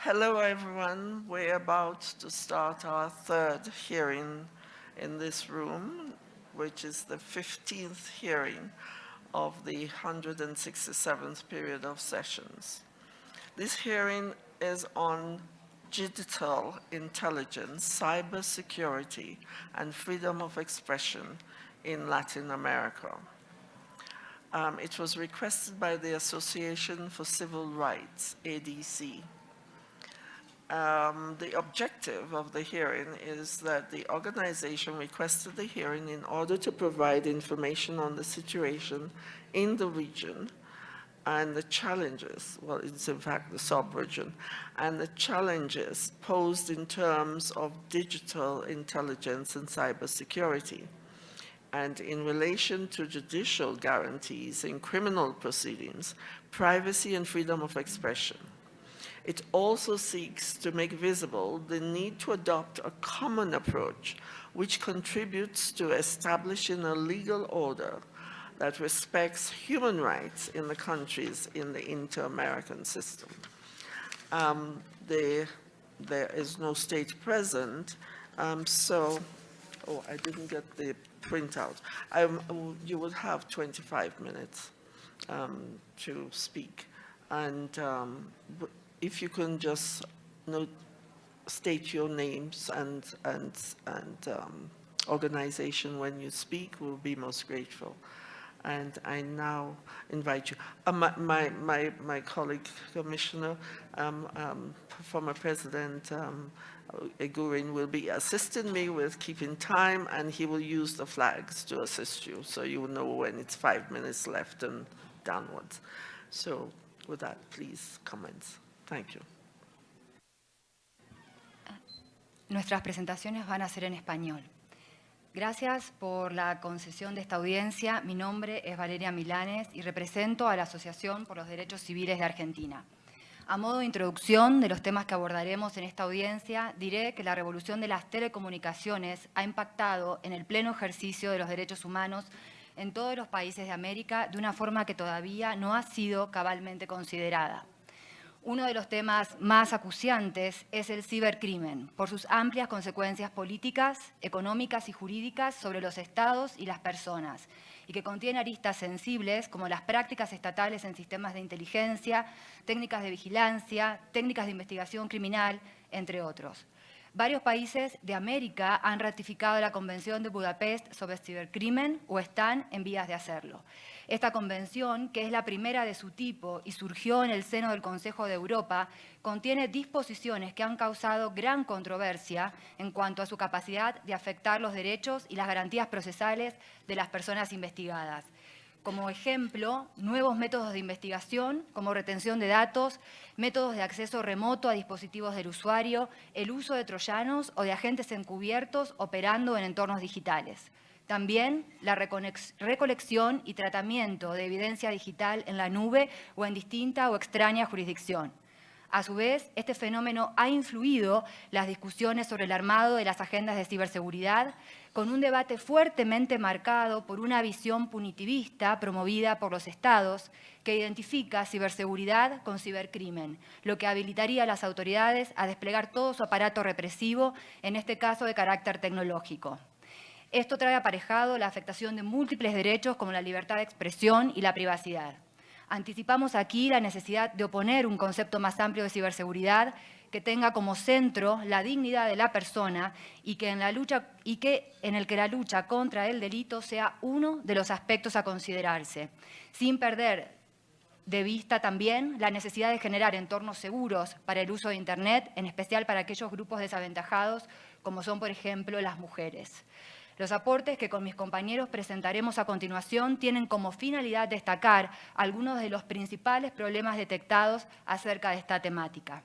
Hello, everyone. We're about to start our third hearing in this room, which is the 15th hearing of the 167th period of sessions. This hearing is on digital intelligence, cybersecurity, and freedom of expression in Latin America. It was requested by the Association for Civil Rights, ADC. The objective of the hearing is that the organization requested the hearing in order to provide information on the situation in the region and the challenges, well, it's in fact the sub-region, and the challenges posed in terms of digital intelligence and cybersecurity, and in relation to judicial guarantees in criminal proceedings, privacy and freedom of expression. It also seeks to make visible the need to adopt a common approach which contributes to establishing a legal order that respects human rights in the countries in the Inter-American system. There is no state present, I didn't get the printout. You will have 25 minutes to speak. And if you can just state your names and organization when you speak, we'll be most grateful. And I now invite you. My colleague, Commissioner, former President Eguren will be assisting me with keeping time, and he will use the flags to assist you, so you will know when it's 5 minutes left and downwards. So with that, please, comments. Thank you. Nuestras presentaciones van a ser en español. Gracias por la concesión de esta audiencia. Mi nombre es Valeria Milanes y represento a la Asociación por los Derechos Civiles de Argentina. A modo de introducción de los temas que abordaremos en esta audiencia, diré que la revolución de las telecomunicaciones ha impactado en el pleno ejercicio de los derechos humanos en todos los países de América de una forma que todavía no ha sido cabalmente considerada. Uno de los temas más acuciantes es el cibercrimen, por sus amplias consecuencias políticas, económicas y jurídicas sobre los estados y las personas, y que contiene aristas sensibles como las prácticas estatales en sistemas de inteligencia, técnicas de vigilancia, técnicas de investigación criminal, entre otros. Varios países de América han ratificado la Convención de Budapest sobre cibercrimen o están en vías de hacerlo. Esta convención, que es la primera de su tipo y surgió en el seno del Consejo de Europa, contiene disposiciones que han causado gran controversia en cuanto a su capacidad de afectar los derechos y las garantías procesales de las personas investigadas. Como ejemplo, nuevos métodos de investigación, como retención de datos, métodos de acceso remoto a dispositivos del usuario, el uso de troyanos o de agentes encubiertos operando en entornos digitales. También la recolección y tratamiento de evidencia digital en la nube o en distinta o extraña jurisdicción. A su vez, este fenómeno ha influido las discusiones sobre el armado de las agendas de ciberseguridad, con un debate fuertemente marcado por una visión punitivista promovida por los estados que identifica ciberseguridad con cibercrimen, lo que habilitaría a las autoridades a desplegar todo su aparato represivo, en este caso de carácter tecnológico. Esto trae aparejado la afectación de múltiples derechos como la libertad de expresión y la privacidad. Anticipamos aquí la necesidad de oponer un concepto más amplio de ciberseguridad que tenga como centro la dignidad de la persona y que en el que la lucha contra el delito sea uno de los aspectos a considerarse, sin perder de vista también la necesidad de generar entornos seguros para el uso de Internet, en especial para aquellos grupos desaventajados como son, por ejemplo, las mujeres. Los aportes que con mis compañeros presentaremos a continuación tienen como finalidad destacar algunos de los principales problemas detectados acerca de esta temática.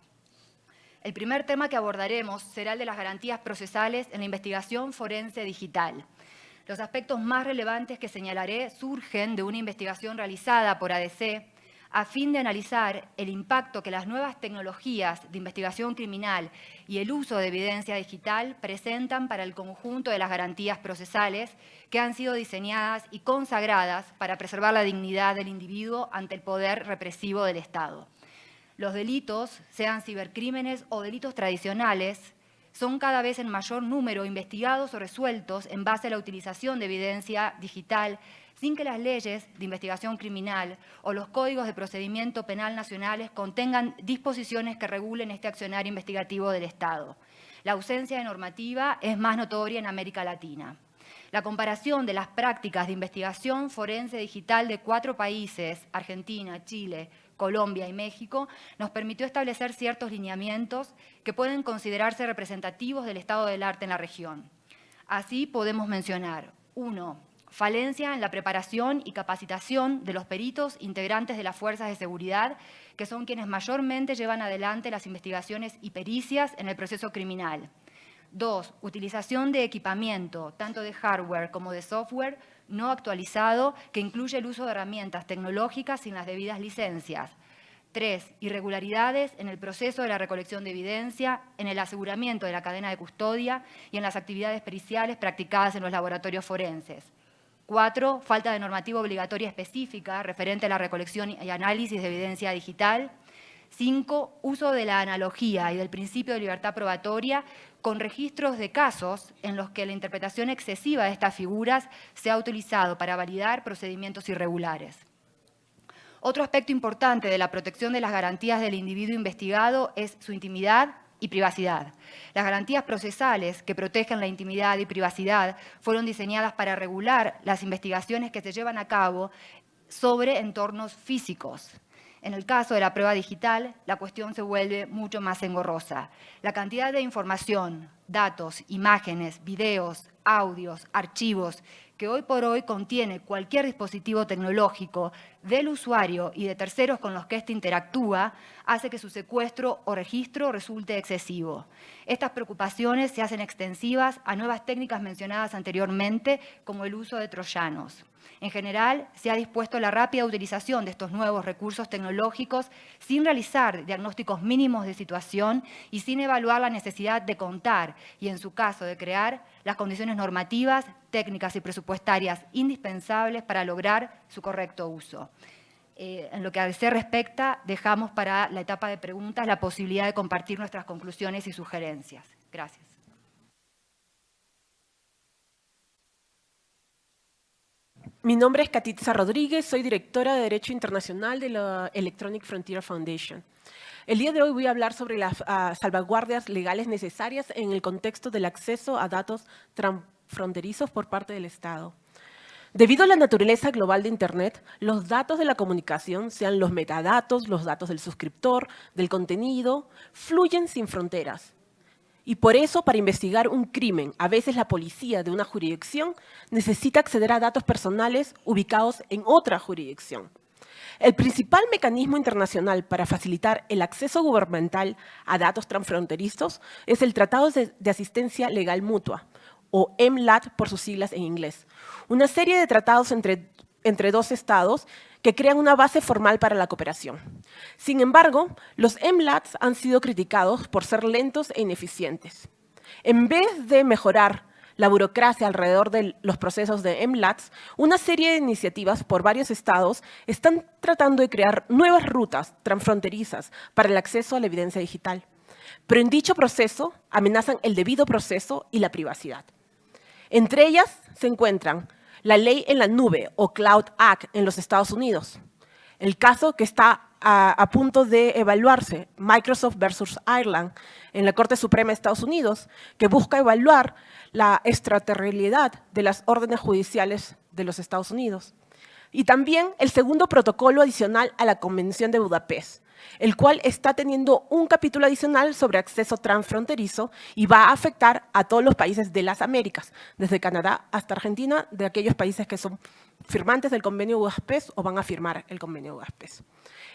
El primer tema que abordaremos será el de las garantías procesales en la investigación forense digital. Los aspectos más relevantes que señalaré surgen de una investigación realizada por ADC a fin de analizar el impacto que las nuevas tecnologías de investigación criminal y el uso de evidencia digital presentan para el conjunto de las garantías procesales que han sido diseñadas y consagradas para preservar la dignidad del individuo ante el poder represivo del Estado. Los delitos, sean cibercrímenes o delitos tradicionales, son cada vez en mayor número investigados o resueltos en base a la utilización de evidencia digital, sin que las leyes de investigación criminal o los códigos de procedimiento penal nacionales contengan disposiciones que regulen este accionar investigativo del Estado. La ausencia de normativa es más notoria en América Latina. La comparación de las prácticas de investigación forense digital de 4 países, Argentina, Chile, Colombia y México, nos permitió establecer ciertos lineamientos que pueden considerarse representativos del estado del arte en la región. Así podemos mencionar: 1. Falencia en la preparación y capacitación de los peritos integrantes de las fuerzas de seguridad, que son quienes mayormente llevan adelante las investigaciones y pericias en el proceso criminal. 2. Utilización de equipamiento, tanto de hardware como de software, no actualizado, que incluye el uso de herramientas tecnológicas sin las debidas licencias. 3. Irregularidades en el proceso de la recolección de evidencia, en el aseguramiento de la cadena de custodia y en las actividades periciales practicadas en los laboratorios forenses. 4. Falta de normativa obligatoria específica referente a la recolección y análisis de evidencia digital. 5. Uso de la analogía y del principio de libertad probatoria con registros de casos en los que la interpretación excesiva de estas figuras se ha utilizado para validar procedimientos irregulares. Otro aspecto importante de la protección de las garantías del individuo investigado es su intimidad y privacidad. Las garantías procesales que protegen la intimidad y privacidad fueron diseñadas para regular las investigaciones que se llevan a cabo sobre entornos físicos. En el caso de la prueba digital, la cuestión se vuelve mucho más engorrosa. La cantidad de información, datos, imágenes, videos, audios, archivos, que hoy por hoy contiene cualquier dispositivo tecnológico del usuario y de terceros con los que éste interactúa, hace que su secuestro o registro resulte excesivo. Estas preocupaciones se hacen extensivas a nuevas técnicas mencionadas anteriormente, como el uso de troyanos. En general, se ha dispuesto la rápida utilización de estos nuevos recursos tecnológicos sin realizar diagnósticos mínimos de situación y sin evaluar la necesidad de contar y, en su caso, de crear las condiciones normativas, técnicas y presupuestarias indispensables para lograr su correcto uso. En lo que a se respecta, dejamos para la etapa de preguntas la posibilidad de compartir nuestras conclusiones y sugerencias. Gracias. Mi nombre es Katitza Rodríguez, soy directora de Derecho Internacional de la Electronic Frontier Foundation. El día de hoy voy a hablar sobre las salvaguardias legales necesarias en el contexto del acceso a datos transfronterizos por parte del Estado. Debido a la naturaleza global de Internet, los datos de la comunicación, sean los metadatos, los datos del suscriptor, del contenido, fluyen sin fronteras. Y por eso, para investigar un crimen, a veces la policía de una jurisdicción necesita acceder a datos personales ubicados en otra jurisdicción. El principal mecanismo internacional para facilitar el acceso gubernamental a datos transfronterizos es el Tratado de Asistencia Legal Mutua, o MLAT por sus siglas en inglés, una serie de tratados entre dos estados que crean una base formal para la cooperación. Sin embargo, los MLATs han sido criticados por ser lentos e ineficientes. En vez de mejorar la burocracia alrededor de los procesos de MLATs, una serie de iniciativas por varios estados están tratando de crear nuevas rutas transfronterizas para el acceso a la evidencia digital. Pero en dicho proceso amenazan el debido proceso y la privacidad. Entre ellas se encuentran la ley en la nube o Cloud Act en los Estados Unidos, el caso que está a punto de evaluarse, Microsoft versus Ireland, en la Corte Suprema de Estados Unidos, que busca evaluar la extraterritorialidad de las órdenes judiciales de los Estados Unidos. Y también el segundo protocolo adicional a la Convención de Budapest, el cual está teniendo un capítulo adicional sobre acceso transfronterizo y va a afectar a todos los países de las Américas, desde Canadá hasta Argentina, de aquellos países que son firmantes del Convenio de Budapest o van a firmar el Convenio de Budapest.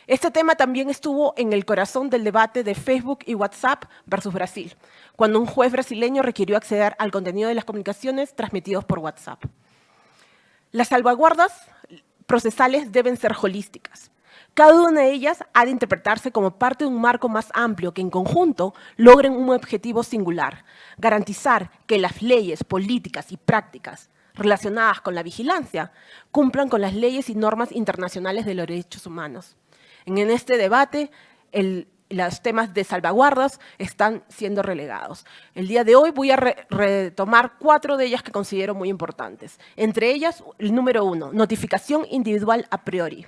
Este tema también estuvo en el corazón del debate de Facebook y WhatsApp versus Brasil, cuando un juez brasileño requirió acceder al contenido de las comunicaciones transmitidos por WhatsApp. Las salvaguardas procesales deben ser holísticas. Cada una de ellas ha de interpretarse como parte de un marco más amplio que en conjunto logren un objetivo singular: garantizar que las leyes, políticas y prácticas relacionadas con la vigilancia cumplan con las leyes y normas internacionales de los derechos humanos. En este debate los temas de salvaguardas están siendo relegados. El día de hoy voy a retomar 4 de ellas que considero muy importantes. Entre ellas, el número 1, notificación individual a priori.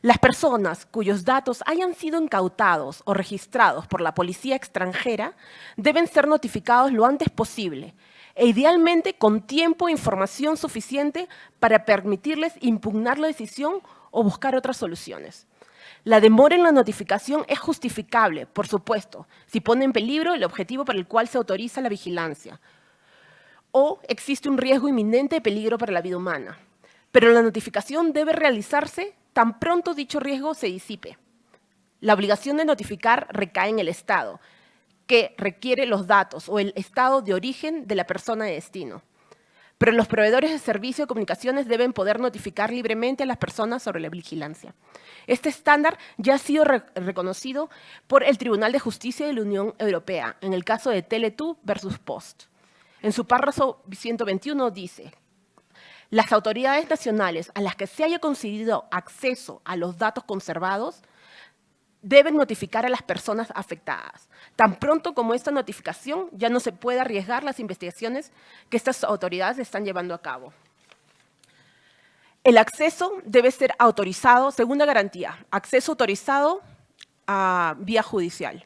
Las personas cuyos datos hayan sido incautados o registrados por la policía extranjera deben ser notificados lo antes posible e idealmente con tiempo e información suficiente para permitirles impugnar la decisión o buscar otras soluciones. La demora en la notificación es justificable, por supuesto, si pone en peligro el objetivo para el cual se autoriza la vigilancia o existe un riesgo inminente de peligro para la vida humana. Pero la notificación debe realizarse tan pronto dicho riesgo se disipe. La obligación de notificar recae en el Estado, que requiere los datos o el estado de origen de la persona de destino. Pero los proveedores de servicio de comunicaciones deben poder notificar libremente a las personas sobre la vigilancia. Este estándar ya ha sido reconocido por el Tribunal de Justicia de la Unión Europea en el caso de Tele2 versus Post. En su párrafo 121 dice: las autoridades nacionales a las que se haya concedido acceso a los datos conservados deben notificar a las personas afectadas, tan pronto como esta notificación ya no se pueda arriesgar las investigaciones que estas autoridades están llevando a cabo. El acceso debe ser autorizado, segunda garantía, acceso autorizado vía judicial.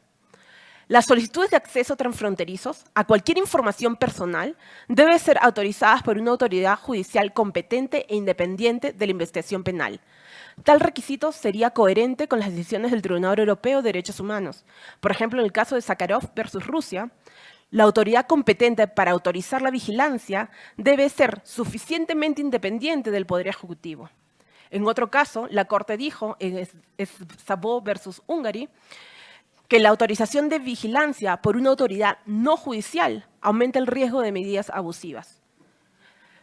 Las solicitudes de acceso transfronterizos a cualquier información personal deben ser autorizadas por una autoridad judicial competente e independiente de la investigación penal. Tal requisito sería coherente con las decisiones del Tribunal Europeo de Derechos Humanos. Por ejemplo, en el caso de Sakharov versus Rusia, la autoridad competente para autorizar la vigilancia debe ser suficientemente independiente del Poder Ejecutivo. En otro caso, la Corte dijo, en Szabo versus Hungary, que la autorización de vigilancia por una autoridad no judicial aumenta el riesgo de medidas abusivas.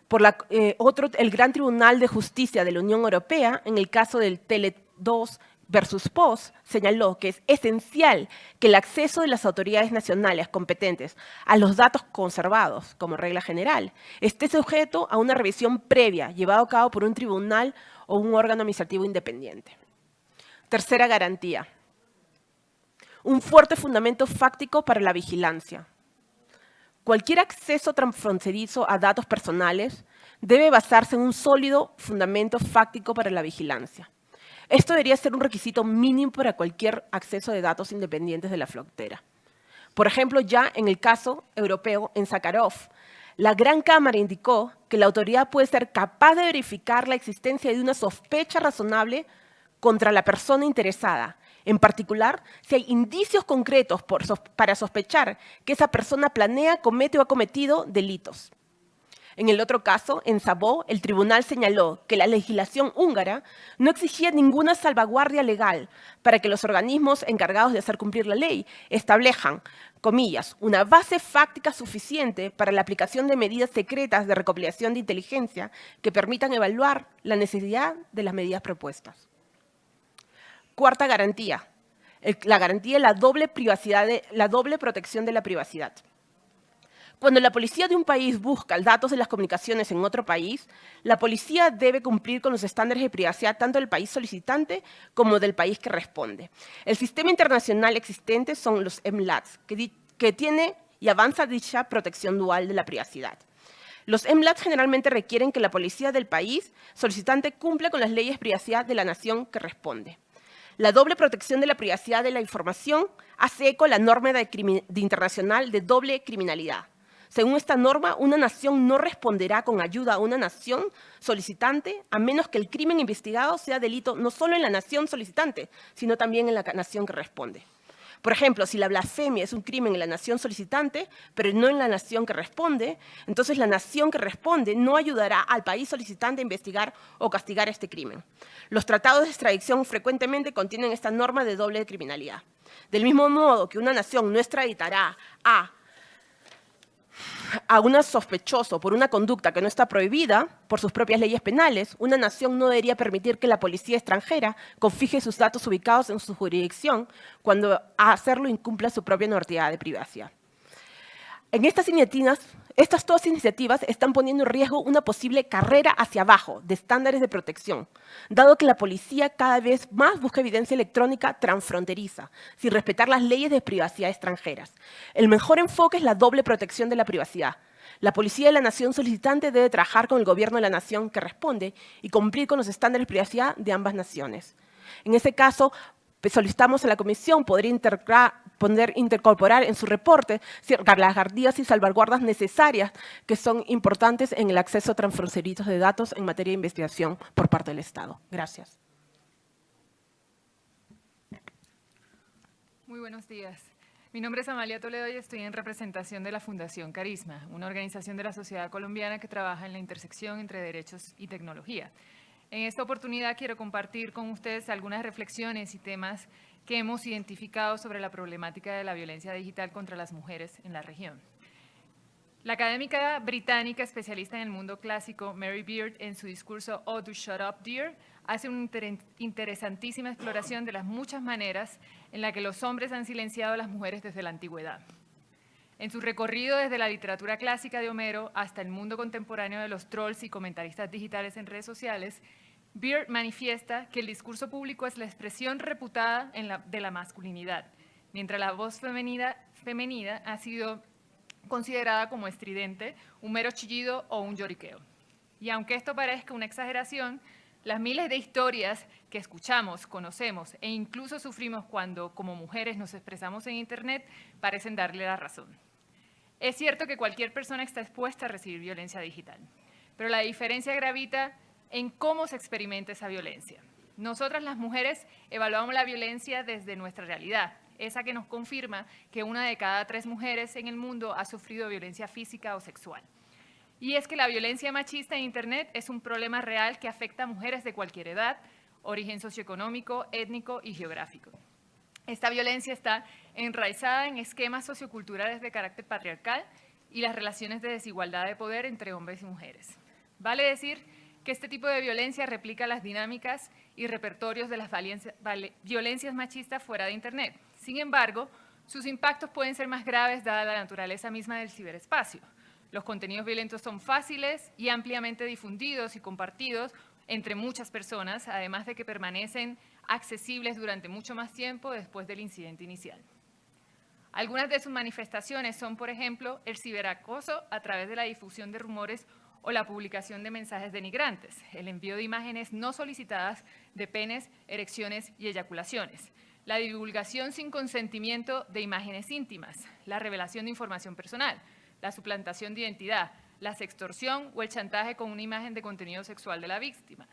El Gran Tribunal de Justicia de la Unión Europea, en el caso del Tele2 versus Post, señaló que es esencial que el acceso de las autoridades nacionales competentes a los datos conservados, como regla general, esté sujeto a una revisión previa llevada a cabo por un tribunal o un órgano administrativo independiente. Tercera garantía: un fuerte fundamento fáctico para la vigilancia. Cualquier acceso transfronterizo a datos personales debe basarse en un sólido fundamento fáctico para la vigilancia. Esto debería ser un requisito mínimo para cualquier acceso de datos independientes de la frontera. Por ejemplo, ya en el caso europeo, en Sakharov, la Gran Cámara indicó que la autoridad puede ser capaz de verificar la existencia de una sospecha razonable contra la persona interesada, en particular, si hay indicios concretos para sospechar que esa persona planea, comete o ha cometido delitos. En el otro caso, en Szabo, el tribunal señaló que la legislación húngara no exigía ninguna salvaguardia legal para que los organismos encargados de hacer cumplir la ley establezcan, comillas, una base fáctica suficiente para la aplicación de medidas secretas de recopilación de inteligencia que permitan evaluar la necesidad de las medidas propuestas. Cuarta garantía, la garantía de la doble protección de la privacidad. Cuando la policía de un país busca datos de las comunicaciones en otro país, la policía debe cumplir con los estándares de privacidad tanto del país solicitante como del país que responde. El sistema internacional existente son los MLATs, que tiene y avanza dicha protección dual de la privacidad. Los MLATs generalmente requieren que la policía del país solicitante cumpla con las leyes de privacidad de la nación que responde. La doble protección de la privacidad de la información hace eco a la norma internacional de doble criminalidad. Según esta norma, una nación no responderá con ayuda a una nación solicitante a menos que el crimen investigado sea delito no solo en la nación solicitante, sino también en la nación que responde. Por ejemplo, si la blasfemia es un crimen en la nación solicitante, pero no en la nación que responde, entonces la nación que responde no ayudará al país solicitante a investigar o castigar este crimen. Los tratados de extradición frecuentemente contienen esta norma de doble criminalidad. Del mismo modo que una nación no extraditará a un sospechoso por una conducta que no está prohibida por sus propias leyes penales, una nación no debería permitir que la policía extranjera confije sus datos ubicados en su jurisdicción cuando a hacerlo incumpla su propia normativa de privacidad. En estas iniciativas Estas dos iniciativas están poniendo en riesgo una posible carrera hacia abajo de estándares de protección, dado que la policía cada vez más busca evidencia electrónica transfronteriza, sin respetar las leyes de privacidad extranjeras. El mejor enfoque es la doble protección de la privacidad. La policía de la nación solicitante debe trabajar con el gobierno de la nación que responde y cumplir con los estándares de privacidad de ambas naciones. En ese caso, solicitamos a la Comisión poder incorporar en su reporte las garantías y salvaguardas necesarias que son importantes en el acceso transfronterizo de datos en materia de investigación por parte del Estado. Gracias. Muy buenos días. Mi nombre es Amalia Toledo y estoy en representación de la Fundación Carisma, una organización de la sociedad colombiana que trabaja en la intersección entre derechos y tecnología. En esta oportunidad quiero compartir con ustedes algunas reflexiones y temas que hemos identificado sobre la problemática de la violencia digital contra las mujeres en la región. La académica británica especialista en el mundo clásico, Mary Beard, en su discurso Oh, Do Shut Up, Dear, hace una interesantísima exploración de las muchas maneras en las que los hombres han silenciado a las mujeres desde la antigüedad. En su recorrido desde la literatura clásica de Homero hasta el mundo contemporáneo de los trolls y comentaristas digitales en redes sociales, Beard manifiesta que el discurso público es la expresión reputada de la masculinidad, mientras la voz femenina ha sido considerada como estridente, un mero chillido o un lloriqueo. Y aunque esto parezca una exageración, las miles de historias que escuchamos, conocemos e incluso sufrimos cuando como mujeres nos expresamos en Internet parecen darle la razón. Es cierto que cualquier persona está expuesta a recibir violencia digital, pero la diferencia gravita en cómo se experimenta esa violencia. Nosotras las mujeres evaluamos la violencia desde nuestra realidad, esa que nos confirma que 1 de cada 3 mujeres en el mundo ha sufrido violencia física o sexual. Y es que la violencia machista en Internet es un problema real que afecta a mujeres de cualquier edad, origen socioeconómico, étnico y geográfico. Esta violencia está enraizada en esquemas socioculturales de carácter patriarcal y las relaciones de desigualdad de poder entre hombres y mujeres. Vale decir que este tipo de violencia replica las dinámicas y repertorios de las violencias machistas fuera de Internet. Sin embargo, sus impactos pueden ser más graves dada la naturaleza misma del ciberespacio. Los contenidos violentos son fáciles y ampliamente difundidos y compartidos entre muchas personas, además de que permanecen accesibles durante mucho más tiempo después del incidente inicial. Algunas de sus manifestaciones son, por ejemplo, el ciberacoso a través de la difusión de rumores o la publicación de mensajes denigrantes, el envío de imágenes no solicitadas de penes, erecciones y eyaculaciones, la divulgación sin consentimiento de imágenes íntimas, la revelación de información personal, la suplantación de identidad, la sextorsión o el chantaje con una imagen de contenido sexual de la víctima,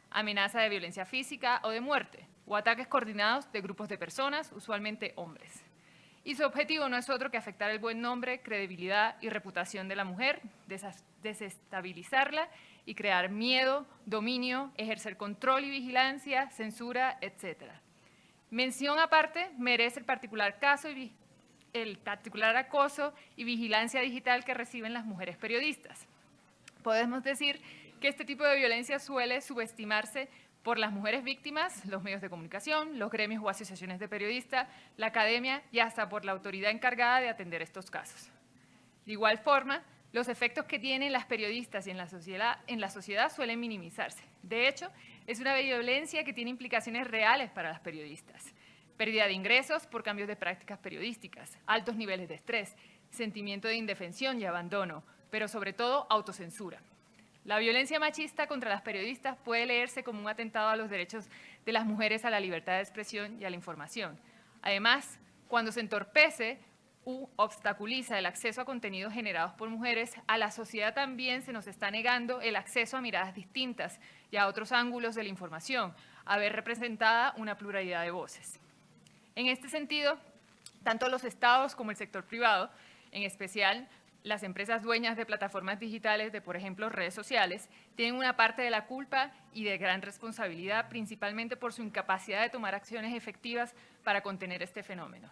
amenaza de violencia física o de muerte, o ataques coordinados de grupos de personas, usualmente hombres. Y su objetivo no es otro que afectar el buen nombre, credibilidad y reputación de la mujer, desestabilizarla y crear miedo, dominio, ejercer control y vigilancia, censura, etc. Mención aparte merece el particular caso y el particular acoso y vigilancia digital que reciben las mujeres periodistas. Podemos decir que este tipo de violencia suele subestimarse por las mujeres víctimas, los medios de comunicación, los gremios o asociaciones de periodistas, la academia y hasta por la autoridad encargada de atender estos casos. De igual forma, los efectos que tienen las periodistas y en la sociedad suelen minimizarse. De hecho, es una violencia que tiene implicaciones reales para las periodistas. Pérdida de ingresos por cambios de prácticas periodísticas, altos niveles de estrés, sentimiento de indefensión y abandono, pero sobre todo autocensura. La violencia machista contra las periodistas puede leerse como un atentado a los derechos de las mujeres a la libertad de expresión y a la información. Además, cuando se entorpece u obstaculiza el acceso a contenidos generados por mujeres, a la sociedad también se nos está negando el acceso a miradas distintas y a otros ángulos de la información, a ver representada una pluralidad de voces. En este sentido, tanto los estados como el sector privado, en especial las empresas dueñas de plataformas digitales de, por ejemplo, redes sociales, tienen una parte de la culpa y de gran responsabilidad, principalmente por su incapacidad de tomar acciones efectivas para contener este fenómeno.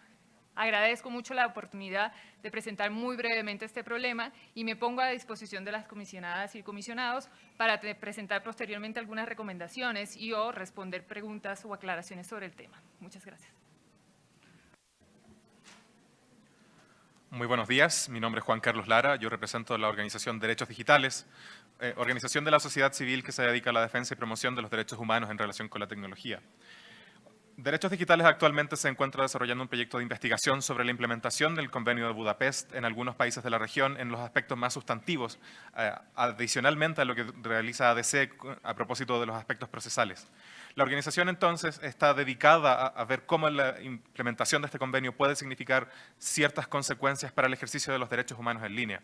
Agradezco mucho la oportunidad de presentar muy brevemente este problema y me pongo a disposición de las comisionadas y comisionados para presentar posteriormente algunas recomendaciones y o responder preguntas o aclaraciones sobre el tema. Muchas gracias. Muy buenos días, mi nombre es Juan Carlos Lara, yo represento la organización Derechos Digitales, organización de la sociedad civil que se dedica a la defensa y promoción de los derechos humanos en relación con la tecnología. Derechos Digitales actualmente se encuentra desarrollando un proyecto de investigación sobre la implementación del Convenio de Budapest en algunos países de la región en los aspectos más sustantivos, adicionalmente a lo que realiza ADC a propósito de los aspectos procesales. La organización entonces está dedicada a ver cómo la implementación de este convenio puede significar ciertas consecuencias para el ejercicio de los derechos humanos en línea.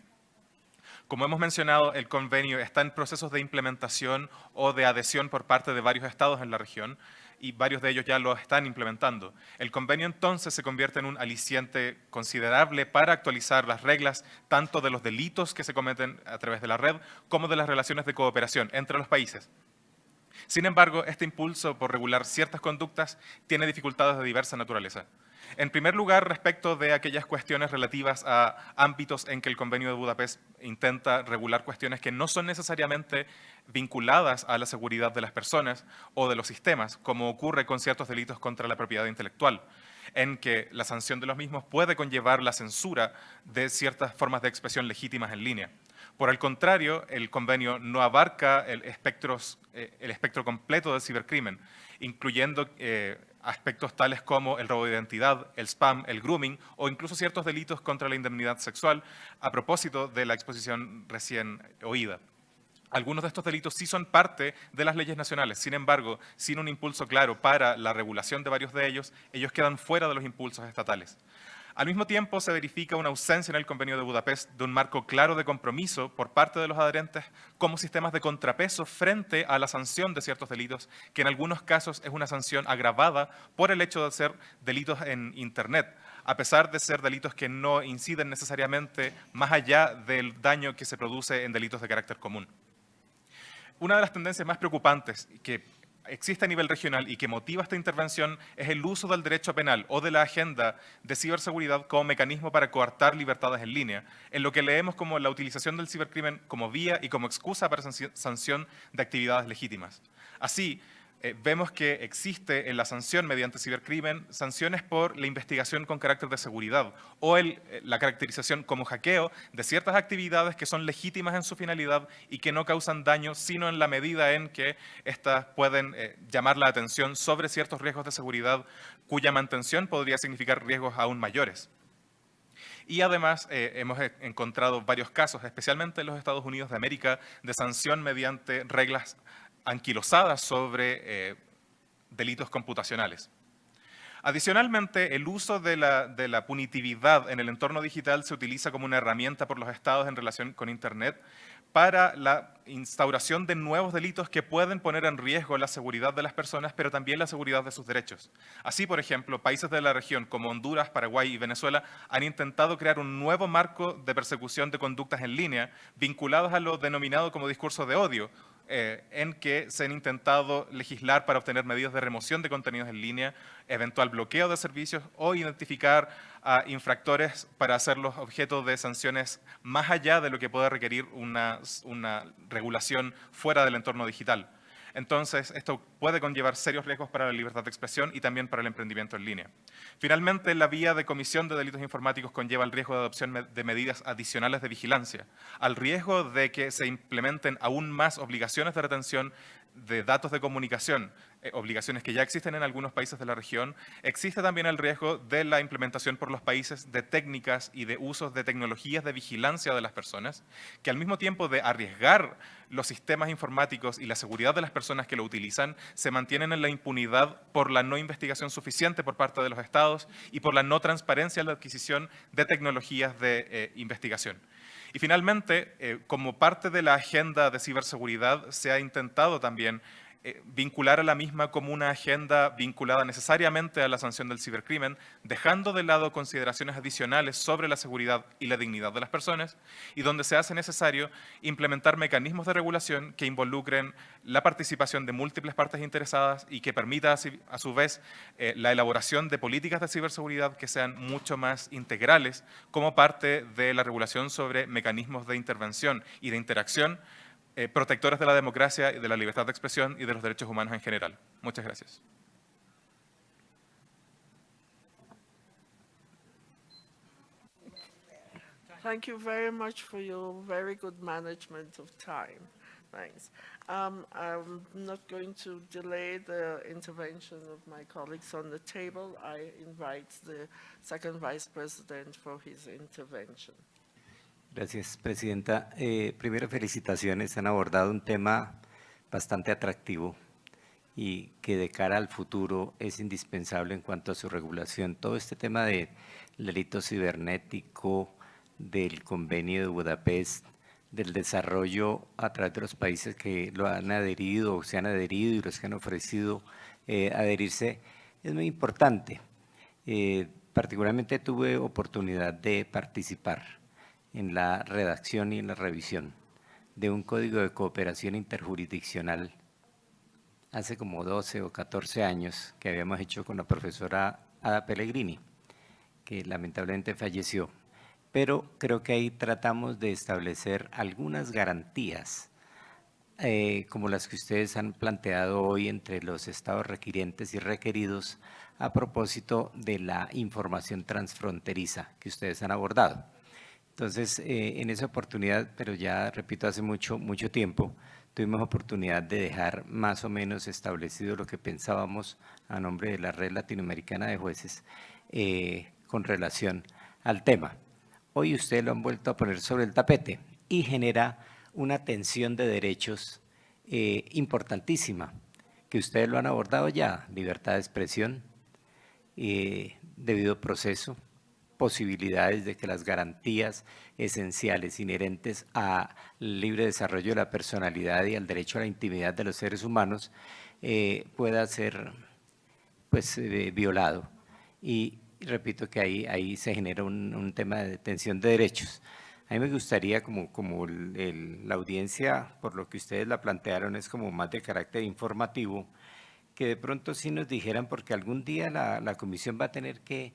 Como hemos mencionado, el convenio está en procesos de implementación o de adhesión por parte de varios estados en la región y varios de ellos ya lo están implementando. El convenio entonces se convierte en un aliciente considerable para actualizar las reglas tanto de los delitos que se cometen a través de la red como de las relaciones de cooperación entre los países. Sin embargo, este impulso por regular ciertas conductas tiene dificultades de diversa naturaleza. En primer lugar, respecto de aquellas cuestiones relativas a ámbitos en que el Convenio de Budapest intenta regular cuestiones que no son necesariamente vinculadas a la seguridad de las personas o de los sistemas, como ocurre con ciertos delitos contra la propiedad intelectual, en que la sanción de los mismos puede conllevar la censura de ciertas formas de expresión legítimas en línea. Por el contrario, el convenio no abarca el espectro completo del cibercrimen, incluyendo aspectos tales como el robo de identidad, el spam, el grooming o incluso ciertos delitos contra la indemnidad sexual, a propósito de la exposición recién oída. Algunos de estos delitos sí son parte de las leyes nacionales, sin embargo, sin un impulso claro para la regulación de varios de ellos, ellos quedan fuera de los impulsos estatales. Al mismo tiempo, se verifica una ausencia en el Convenio de Budapest de un marco claro de compromiso por parte de los adherentes como sistemas de contrapeso frente a la sanción de ciertos delitos, que en algunos casos es una sanción agravada por el hecho de ser delitos en Internet, a pesar de ser delitos que no inciden necesariamente más allá del daño que se produce en delitos de carácter común. Una de las tendencias más preocupantes que existe a nivel regional y que motiva esta intervención es el uso del derecho penal o de la agenda de ciberseguridad como mecanismo para coartar libertades en línea, en lo que leemos como la utilización del cibercrimen como vía y como excusa para sanción de actividades legítimas. Así, vemos que existe en la sanción mediante cibercrimen sanciones por la investigación con carácter de seguridad o la caracterización como hackeo de ciertas actividades que son legítimas en su finalidad y que no causan daño, sino en la medida en que éstas pueden llamar la atención sobre ciertos riesgos de seguridad cuya mantención podría significar riesgos aún mayores. Y además hemos encontrado varios casos, especialmente en los Estados Unidos de América, de sanción mediante reglas anquilosadas sobre delitos computacionales. Adicionalmente, el uso de la punitividad en el entorno digital se utiliza como una herramienta por los estados en relación con Internet para la instauración de nuevos delitos que pueden poner en riesgo la seguridad de las personas, pero también la seguridad de sus derechos. Así, por ejemplo, países de la región como Honduras, Paraguay y Venezuela han intentado crear un nuevo marco de persecución de conductas en línea vinculados a lo denominado como discurso de odio, en que se han intentado legislar para obtener medidas de remoción de contenidos en línea, eventual bloqueo de servicios o identificar a infractores para hacerlos objeto de sanciones más allá de lo que puede requerir una regulación fuera del entorno digital. Entonces, esto puede conllevar serios riesgos para la libertad de expresión y también para el emprendimiento en línea. Finalmente, la vía de comisión de delitos informáticos conlleva el riesgo de adopción de medidas adicionales de vigilancia, al riesgo de que se implementen aún más obligaciones de retención de datos de comunicación, obligaciones que ya existen en algunos países de la región. Existe también el riesgo de la implementación por los países de técnicas y de usos de tecnologías de vigilancia de las personas, que al mismo tiempo de arriesgar los sistemas informáticos y la seguridad de las personas que lo utilizan, se mantienen en la impunidad por la no investigación suficiente por parte de los estados y por la no transparencia en la adquisición de tecnologías de investigación. Y finalmente, como parte de la agenda de ciberseguridad, se ha intentado también vincular a la misma como una agenda vinculada necesariamente a la sanción del cibercrimen, dejando de lado consideraciones adicionales sobre la seguridad y la dignidad de las personas, y donde se hace necesario implementar mecanismos de regulación que involucren la participación de múltiples partes interesadas y que permita a su vez la elaboración de políticas de ciberseguridad que sean mucho más integrales como parte de la regulación sobre mecanismos de intervención y de interacción protectores de la democracia y de la libertad de expresión y de los derechos humanos en general. Muchas gracias. Thank you very much for your very good management of time. Thanks. I'm not going to delay the intervention of my colleagues on the table. I invite the second Vice President for his intervention. Gracias, Presidenta. Primero, felicitaciones. Han abordado un tema bastante atractivo y que de cara al futuro es indispensable en cuanto a su regulación. Todo este tema del delito cibernético, del convenio de Budapest, del desarrollo a través de los países que lo han adherido o se han adherido y los que han ofrecido adherirse, es muy importante. Particularmente tuve oportunidad de participar en la redacción y en la revisión de un código de cooperación interjurisdiccional hace como 12 o 14 años que habíamos hecho con la profesora Ada Pellegrini, que lamentablemente falleció. Pero creo que ahí tratamos de establecer algunas garantías, como las que ustedes han planteado hoy entre los estados requirientes y requeridos a propósito de la información transfronteriza que ustedes han abordado. Entonces, en esa oportunidad, pero ya repito, hace mucho tiempo, tuvimos oportunidad de dejar más o menos establecido lo que pensábamos a nombre de la Red Latinoamericana de Jueces con relación al tema. Hoy ustedes lo han vuelto a poner sobre el tapete y genera una tensión de derechos importantísima, que ustedes lo han abordado ya: libertad de expresión, debido proceso, posibilidades de que las garantías esenciales inherentes al libre desarrollo de la personalidad y al derecho a la intimidad de los seres humanos pueda ser violado. Y repito que ahí se genera un tema de tensión de derechos. A mí me gustaría, como la audiencia, por lo que ustedes la plantearon, es como más de carácter informativo, que de pronto sí nos dijeran, porque algún día la comisión va a tener que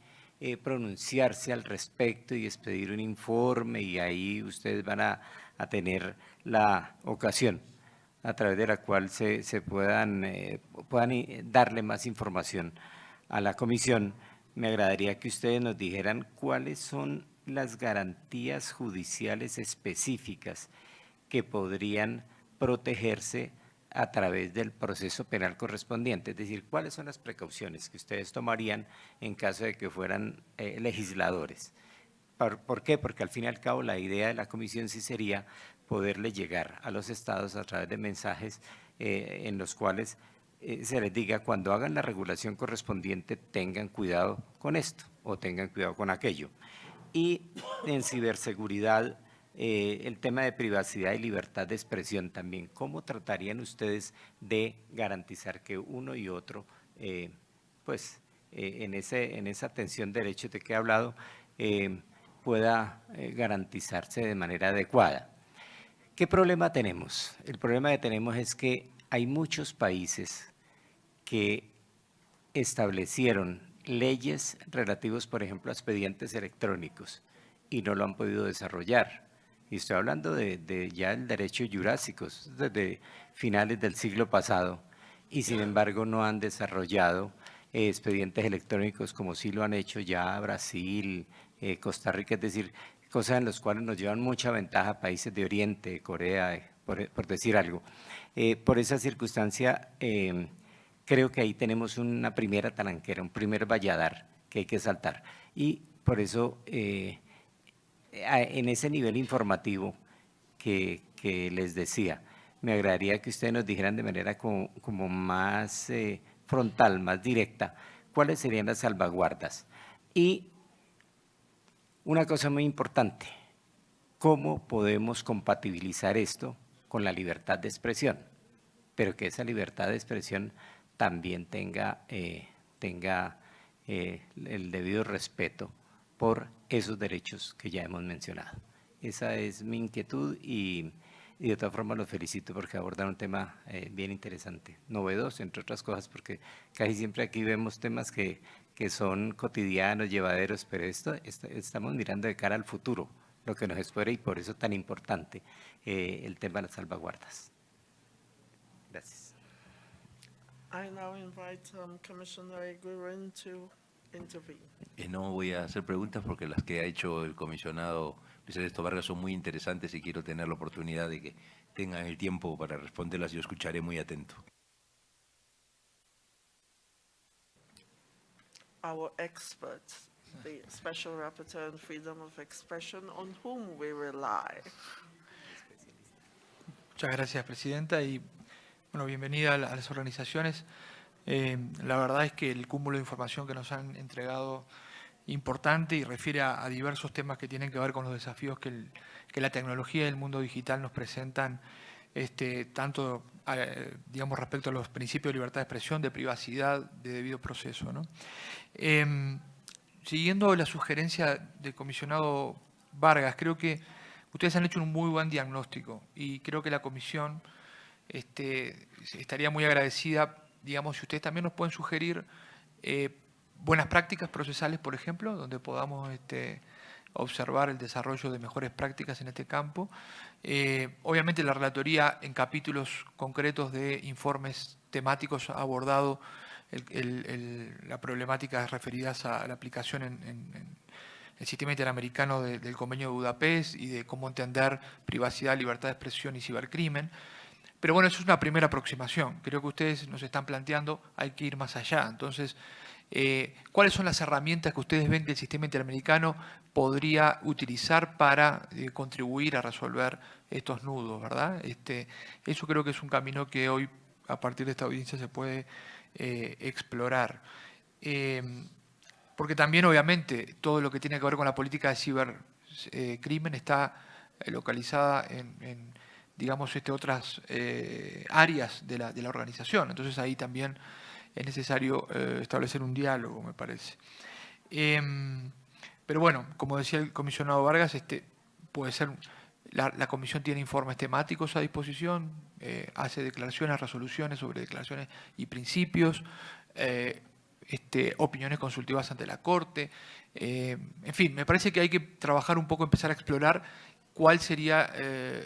pronunciarse al respecto y expedir un informe, y ahí ustedes van a tener la ocasión a través de la cual se puedan darle más información a la comisión. Me agradaría que ustedes nos dijeran cuáles son las garantías judiciales específicas que podrían protegerse a través del proceso penal correspondiente, es decir, cuáles son las precauciones que ustedes tomarían en caso de que fueran legisladores. ¿Por qué? Porque al fin y al cabo la idea de la comisión sí sería poderle llegar a los estados a través de mensajes en los cuales se les diga: cuando hagan la regulación correspondiente tengan cuidado con esto o tengan cuidado con aquello. Y en ciberseguridad, el tema de privacidad y libertad de expresión también. ¿Cómo tratarían ustedes de garantizar que uno y otro, en esa tensión de derechos de que he hablado, pueda garantizarse de manera adecuada? ¿Qué problema tenemos? El problema que tenemos es que hay muchos países que establecieron leyes relativas, por ejemplo, a expedientes electrónicos y no lo han podido desarrollar. Y estoy hablando de ya el derecho jurásico, desde finales del siglo pasado, y sin embargo no han desarrollado expedientes electrónicos como sí lo han hecho ya Brasil, Costa Rica, es decir, cosas en las cuales nos llevan mucha ventaja países de Oriente, Corea, por decir algo. Por esa circunstancia, creo que ahí tenemos una primera talanquera, un primer valladar que hay que saltar. Y por eso, en ese nivel informativo que les decía, me agradaría que ustedes nos dijeran de manera como más frontal, más directa, cuáles serían las salvaguardas. Y una cosa muy importante: ¿cómo podemos compatibilizar esto con la libertad de expresión? Pero que esa libertad de expresión también tenga el debido respeto por esos derechos que ya hemos mencionado. Esa es mi inquietud y de todas formas los felicito porque abordan un tema bien interesante, novedoso, entre otras cosas, porque casi siempre aquí vemos temas que son cotidianos, llevaderos, pero estamos mirando de cara al futuro, lo que nos espera, y por eso tan importante el tema de las salvaguardas. Gracias. I now invite Commissioner Eguren to intervene. No voy a hacer preguntas porque las que ha hecho el comisionado Luis Ernesto Vargas son muy interesantes y quiero tener la oportunidad de que tengan el tiempo para responderlas y yo escucharé muy atento. Our expert, the Special Rapporteur on Freedom of Expression, on whom we rely. Muchas gracias, Presidenta, y bueno, bienvenida a las organizaciones. La verdad es que el cúmulo de información que nos han entregado importante y refiere a diversos temas que tienen que ver con los desafíos que la tecnología y el mundo digital nos presentan, tanto digamos, respecto a los principios de libertad de expresión, de privacidad, de debido proceso, ¿no? Siguiendo la sugerencia del comisionado Vargas, creo que ustedes han hecho un muy buen diagnóstico y creo que la comisión estaría muy agradecida, digamos, si ustedes también nos pueden sugerir buenas prácticas procesales, por ejemplo, donde podamos observar el desarrollo de mejores prácticas en este campo. Obviamente la relatoría en capítulos concretos de informes temáticos ha abordado la problemática referidas a la aplicación en el sistema interamericano del Convenio de Budapest y de cómo entender privacidad, libertad de expresión y cibercrimen. Pero bueno, eso es una primera aproximación. Creo que ustedes nos están planteando, hay que ir más allá. Entonces, ¿cuáles son las herramientas que ustedes ven que el sistema interamericano podría utilizar para contribuir a resolver estos nudos, ¿verdad? Eso creo que es un camino que hoy, a partir de esta audiencia, se puede explorar. Porque también, obviamente, todo lo que tiene que ver con la política de cibercrimen está localizada en digamos, otras áreas de la organización. Entonces ahí también es necesario establecer un diálogo, me parece. Pero bueno, como decía el comisionado Vargas, puede ser, la comisión tiene informes temáticos a disposición, hace declaraciones, resoluciones sobre declaraciones y principios, opiniones consultivas ante la Corte. En fin, me parece que hay que trabajar un poco, empezar a explorar cuál sería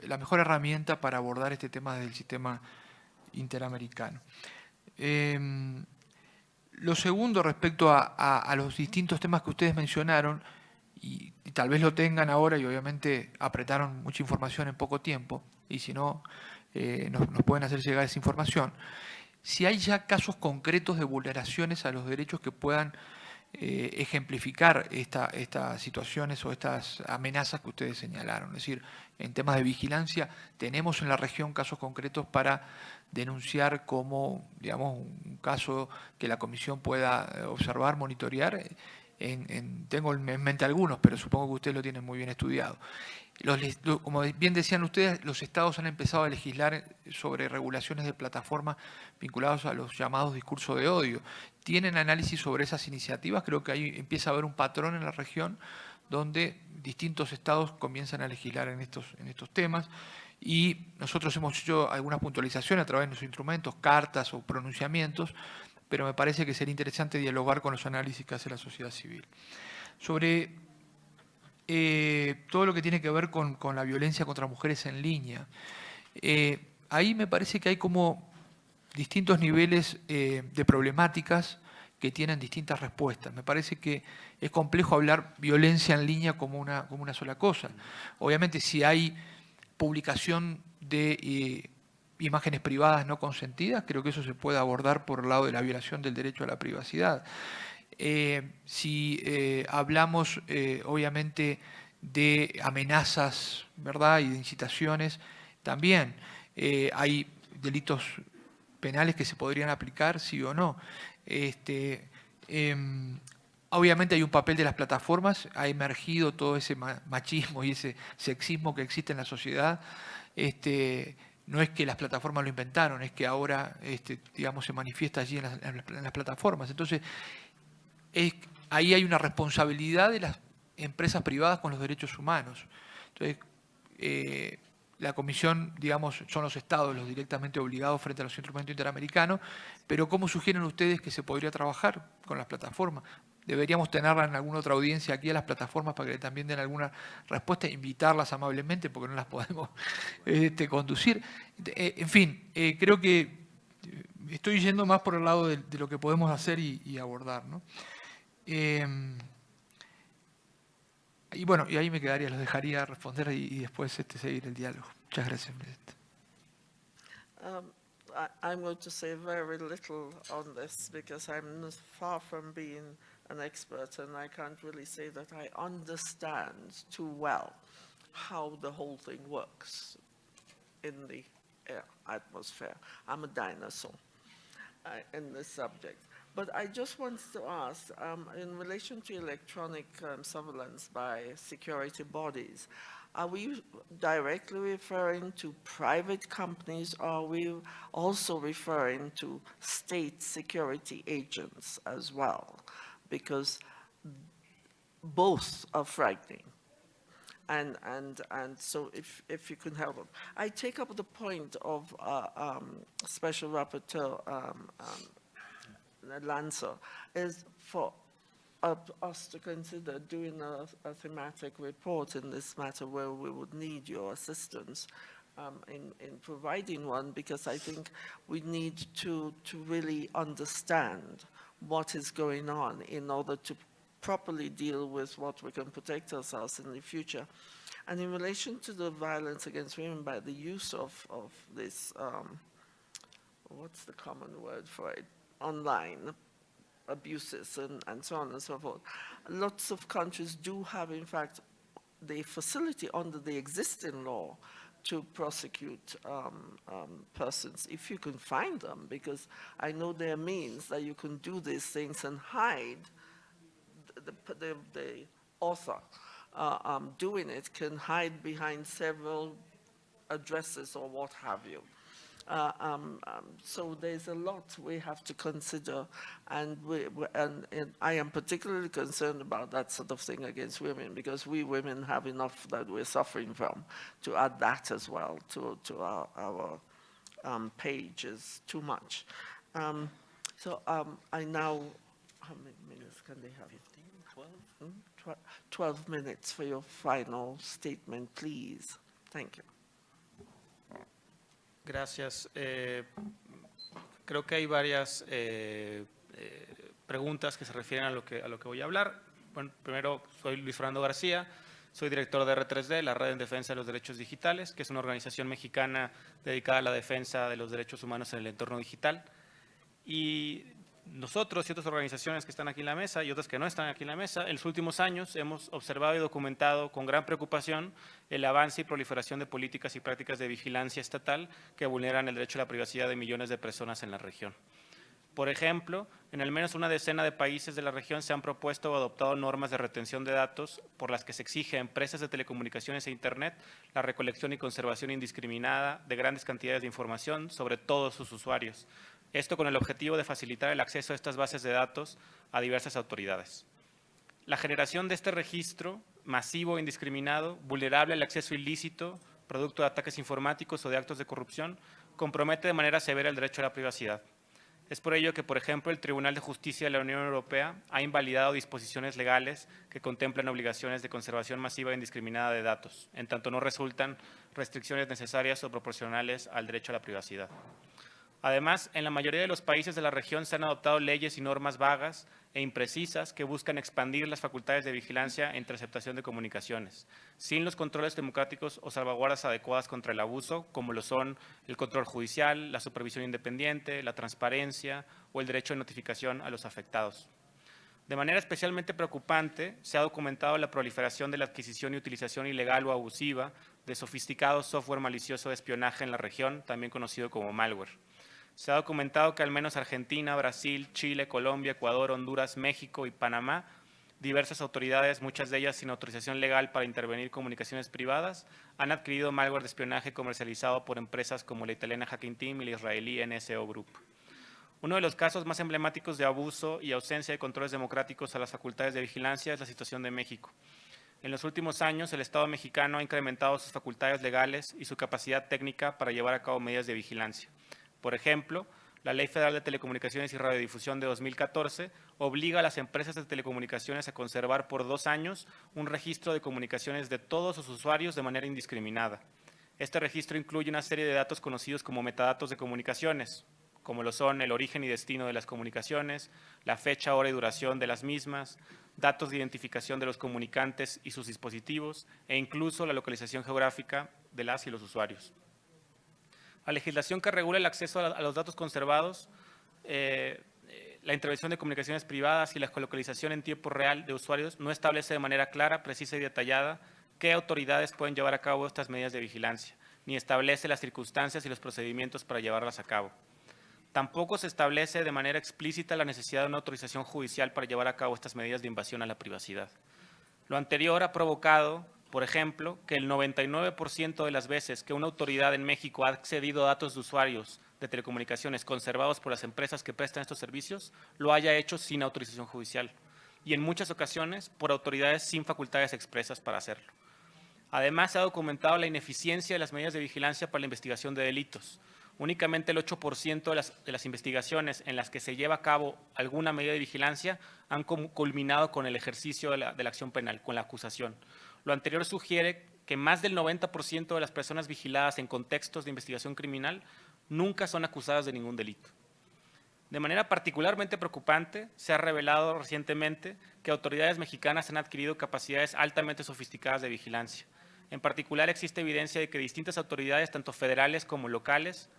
la mejor herramienta para abordar este tema del sistema interamericano. Lo segundo, respecto a los distintos temas que ustedes mencionaron, y tal vez lo tengan ahora y obviamente apretaron mucha información en poco tiempo, y si no, nos pueden hacer llegar esa información. Si hay ya casos concretos de vulneraciones a los derechos que puedan ejemplificar estas situaciones o estas amenazas que ustedes señalaron. Es decir, en temas de vigilancia, tenemos en la región casos concretos para denunciar como, digamos, un caso que la comisión pueda observar, monitorear. Tengo en mente algunos, pero supongo que ustedes lo tienen muy bien estudiado. Como bien decían ustedes, los estados han empezado a legislar sobre regulaciones de plataformas vinculadas a los llamados discursos de odio. ¿Tienen análisis sobre esas iniciativas? Creo que ahí empieza a haber un patrón en la región donde distintos estados comienzan a legislar en estos temas. Y nosotros hemos hecho algunas puntualizaciones a través de nuestros instrumentos, cartas o pronunciamientos, pero me parece que sería interesante dialogar con los análisis que hace la sociedad civil. Sobre todo lo que tiene que ver con la violencia contra mujeres en línea. Ahí me parece que hay como distintos niveles de problemáticas que tienen distintas respuestas. Me parece que es complejo hablar violencia en línea como una sola cosa. Obviamente, si hay publicación de imágenes privadas no consentidas, creo que eso se puede abordar por el lado de la violación del derecho a la privacidad. Si hablamos, obviamente, de amenazas, ¿verdad?, y de incitaciones, también hay delitos penales que se podrían aplicar, sí o no. Obviamente hay un papel de las plataformas, ha emergido todo ese machismo y ese sexismo que existe en la sociedad. No es que las plataformas lo inventaron, es que ahora, digamos, se manifiesta allí en las plataformas. Entonces, ahí hay una responsabilidad de las empresas privadas con los derechos humanos. Entonces, la comisión, digamos, son los estados los directamente obligados frente a los instrumentos interamericanos, pero ¿cómo sugieren ustedes que se podría trabajar con las plataformas? Deberíamos tenerlas en alguna otra audiencia aquí a las plataformas para que también den alguna respuesta, invitarlas amablemente porque no las podemos conducir. En fin, creo que estoy yendo más por el lado de lo que podemos hacer y abordar, ¿no? Y bueno, y ahí me quedaría, los dejaría responder y después seguir el diálogo. Muchas gracias, Presidente. I'm going to say very little on this because I'm far from being an expert and I can't really say that I understand too well how the whole thing works in the air atmosphere. I'm a dinosaur in this subject. But I just wanted to ask, in relation to electronic surveillance by security bodies, are we directly referring to private companies, or are we also referring to state security agents as well? Because both are frightening. And so if you can help them. I take up the point of Special Rapporteur Lancer is for us to consider doing a thematic report in this matter where we would need your assistance in providing one, because I think we need to really understand what is going on in order to properly deal with what we can protect ourselves in the future. And in relation to the violence against women by the use of this, what's the common word for it, online abuses and so on and so forth. Lots of countries do have, in fact, the facility under the existing law to prosecute persons, if you can find them, because I know there are means that you can do these things and hide the author doing it, can hide behind several addresses or what have you. So there's a lot we have to consider, and I am particularly concerned about that sort of thing against women, because we women have enough that we're suffering from. To add that as well to our page is too much. I now, how many minutes can they have? 15, 12? 12 minutes for your final statement, please. Thank you. Gracias. Creo que hay varias preguntas que se refieren a lo que voy a hablar. Bueno, primero, soy Luis Fernando García, soy director de R3D, la Red en Defensa de los Derechos Digitales, que es una organización mexicana dedicada a la defensa de los derechos humanos en el entorno digital. Y nosotros y otras organizaciones que están aquí en la mesa y otras que no están aquí en la mesa, en los últimos años hemos observado y documentado con gran preocupación el avance y proliferación de políticas y prácticas de vigilancia estatal que vulneran el derecho a la privacidad de millones de personas en la región. Por ejemplo, en al menos una decena de países de la región se han propuesto o adoptado normas de retención de datos por las que se exige a empresas de telecomunicaciones e Internet la recolección y conservación indiscriminada de grandes cantidades de información sobre todos sus usuarios. Esto con el objetivo de facilitar el acceso a estas bases de datos a diversas autoridades. La generación de este registro masivo e indiscriminado, vulnerable al acceso ilícito, producto de ataques informáticos o de actos de corrupción, compromete de manera severa el derecho a la privacidad. Es por ello que, por ejemplo, el Tribunal de Justicia de la Unión Europea ha invalidado disposiciones legales que contemplan obligaciones de conservación masiva e indiscriminada de datos, en tanto no resultan restricciones necesarias o proporcionales al derecho a la privacidad. Además, en la mayoría de los países de la región se han adoptado leyes y normas vagas e imprecisas que buscan expandir las facultades de vigilancia e interceptación de comunicaciones, sin los controles democráticos o salvaguardas adecuadas contra el abuso, como lo son el control judicial, la supervisión independiente, la transparencia o el derecho de notificación a los afectados. De manera especialmente preocupante, se ha documentado la proliferación de la adquisición y utilización ilegal o abusiva de sofisticado software malicioso de espionaje en la región, también conocido como malware. Se ha documentado que al menos Argentina, Brasil, Chile, Colombia, Ecuador, Honduras, México y Panamá, diversas autoridades, muchas de ellas sin autorización legal para intervenir comunicaciones privadas, han adquirido malware de espionaje comercializado por empresas como la italiana Hacking Team y la israelí NSO Group. Uno de los casos más emblemáticos de abuso y ausencia de controles democráticos a las facultades de vigilancia es la situación de México. En los últimos años, el Estado mexicano ha incrementado sus facultades legales y su capacidad técnica para llevar a cabo medidas de vigilancia. Por ejemplo, la Ley Federal de Telecomunicaciones y Radiodifusión de 2014 obliga a las empresas de telecomunicaciones a conservar por 2 años un registro de comunicaciones de todos sus usuarios de manera indiscriminada. Este registro incluye una serie de datos conocidos como metadatos de comunicaciones, como lo son el origen y destino de las comunicaciones, la fecha, hora y duración de las mismas, datos de identificación de los comunicantes y sus dispositivos, e incluso la localización geográfica de las y los usuarios. La legislación que regula el acceso a los datos conservados, la intervención de comunicaciones privadas y la geolocalización en tiempo real de usuarios no establece de manera clara, precisa y detallada qué autoridades pueden llevar a cabo estas medidas de vigilancia, ni establece las circunstancias y los procedimientos para llevarlas a cabo. Tampoco se establece de manera explícita la necesidad de una autorización judicial para llevar a cabo estas medidas de invasión a la privacidad. Lo anterior ha provocado, por ejemplo, que el 99% de las veces que una autoridad en México ha accedido a datos de usuarios de telecomunicaciones conservados por las empresas que prestan estos servicios, lo haya hecho sin autorización judicial, y en muchas ocasiones por autoridades sin facultades expresas para hacerlo. Además, se ha documentado la ineficiencia de las medidas de vigilancia para la investigación de delitos. Únicamente el 8% de las investigaciones en las que se lleva a cabo alguna medida de vigilancia han culminado con el ejercicio de la acción penal, con la acusación. Lo anterior sugiere que más del 90% de las personas vigiladas en contextos de investigación criminal nunca son acusadas de ningún delito. De manera particularmente preocupante, se ha revelado recientemente que autoridades mexicanas han adquirido capacidades altamente sofisticadas de vigilancia. En particular, existe evidencia de que distintas autoridades, tanto federales como locales,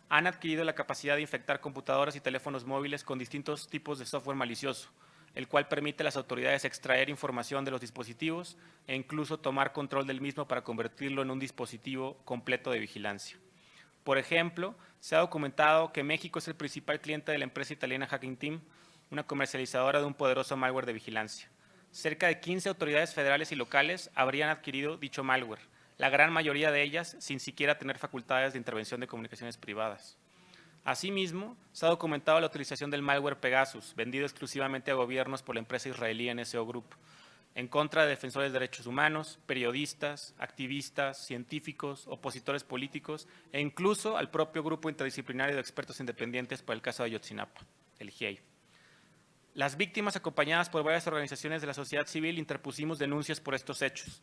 han adquirido la capacidad de infectar computadoras y teléfonos móviles con distintos tipos de software malicioso, el cual permite a las autoridades extraer información de los dispositivos e incluso tomar control del mismo para convertirlo en un dispositivo completo de vigilancia. Por ejemplo, se ha documentado que México es el principal cliente de la empresa italiana Hacking Team, una comercializadora de un poderoso malware de vigilancia. Cerca de 15 autoridades federales y locales habrían adquirido dicho malware, la gran mayoría de ellas sin siquiera tener facultades de intervención de comunicaciones privadas. Asimismo, se ha documentado la utilización del malware Pegasus, vendido exclusivamente a gobiernos por la empresa israelí NSO Group, en contra de defensores de derechos humanos, periodistas, activistas, científicos, opositores políticos e incluso al propio grupo interdisciplinario de expertos independientes por el caso de Ayotzinapa, el GIEI. Las víctimas, acompañadas por varias organizaciones de la sociedad civil, interpusimos denuncias por estos hechos,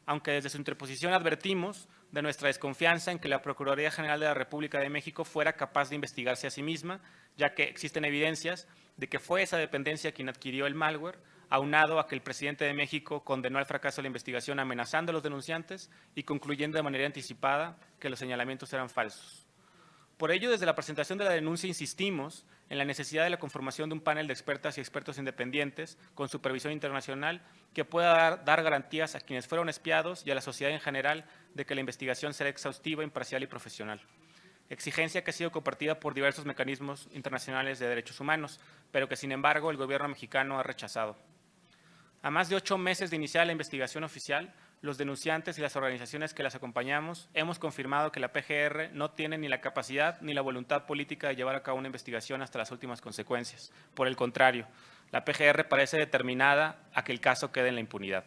aunque desde su interposición advertimos de nuestra desconfianza en que la Procuraduría General de la República de México fuera capaz de investigarse a sí misma, ya que existen evidencias de que fue esa dependencia quien adquirió el malware, aunado a que el presidente de México condenó al fracaso de la investigación amenazando a los denunciantes y concluyendo de manera anticipada que los señalamientos eran falsos. Por ello, desde la presentación de la denuncia insistimos en la necesidad de la conformación de un panel de expertas y expertos independientes con supervisión internacional que pueda dar garantías a quienes fueron espiados y a la sociedad en general de que la investigación será exhaustiva, imparcial y profesional. Exigencia que ha sido compartida por diversos mecanismos internacionales de derechos humanos, pero que sin embargo el gobierno mexicano ha rechazado. A más de 8 meses de iniciar la investigación oficial, los denunciantes y las organizaciones que las acompañamos hemos confirmado que la PGR no tiene ni la capacidad ni la voluntad política de llevar a cabo una investigación hasta las últimas consecuencias. Por el contrario, la PGR parece determinada a que el caso quede en la impunidad.